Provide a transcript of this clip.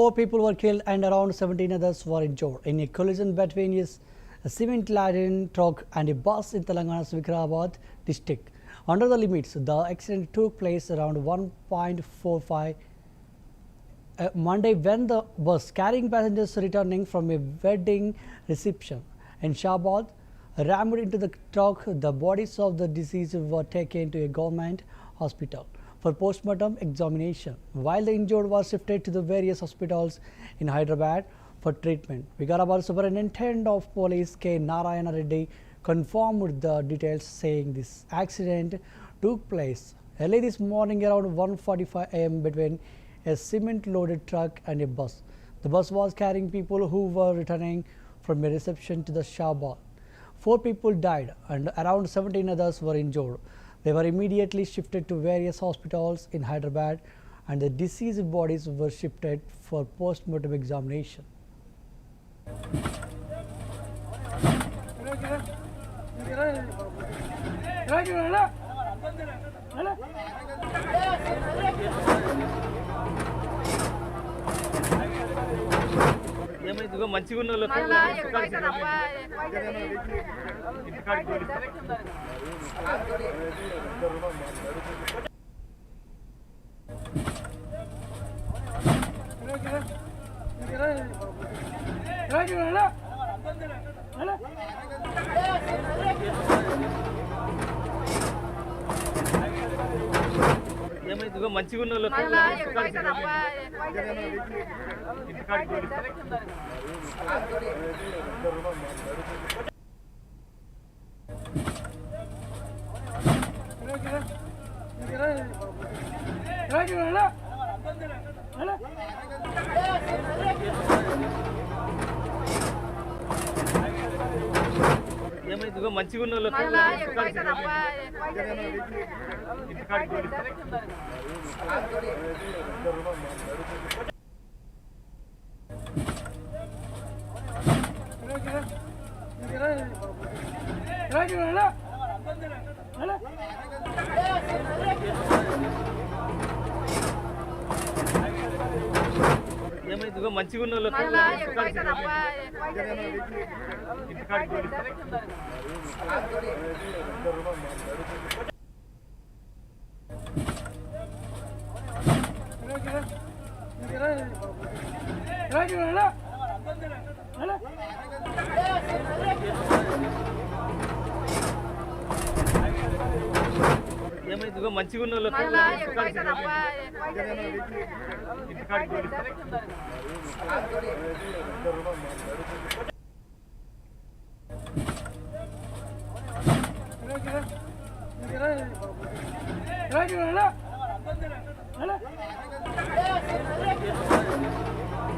Four people were killed and around 17 others were injured in a collision between a cement-laden truck and a bus in Telangana's Vikarabad district. Under the limits, the accident took place around 1:45 Monday when the bus carrying passengers returning from a wedding reception in Shahabad rammed into the truck. The bodies of the deceased were taken to a government hospital for postmortem examination, while the injured were shifted to the various hospitals in Hyderabad for treatment. Vikarabad Superintendent of Police K. Narayana Reddy confirmed the details, saying this accident took place early this morning around 1:45 am between a cement-loaded truck and a bus. The bus was carrying people who were returning from a reception to the Shahabad. 4 people died and around 17 others were injured. They were immediately shifted to various hospitals in Hyderabad and the deceased bodies were shifted for post-mortem examination. మంచిగా ఉన్న ఏమైందిగో మంచిగా ఉన్న ఏమైందిగో మంచిగా ఉన్న ఏమైందిగో మంచిగా ఉన్న ఏమైందిగో మంచిగా ఉన్న Right,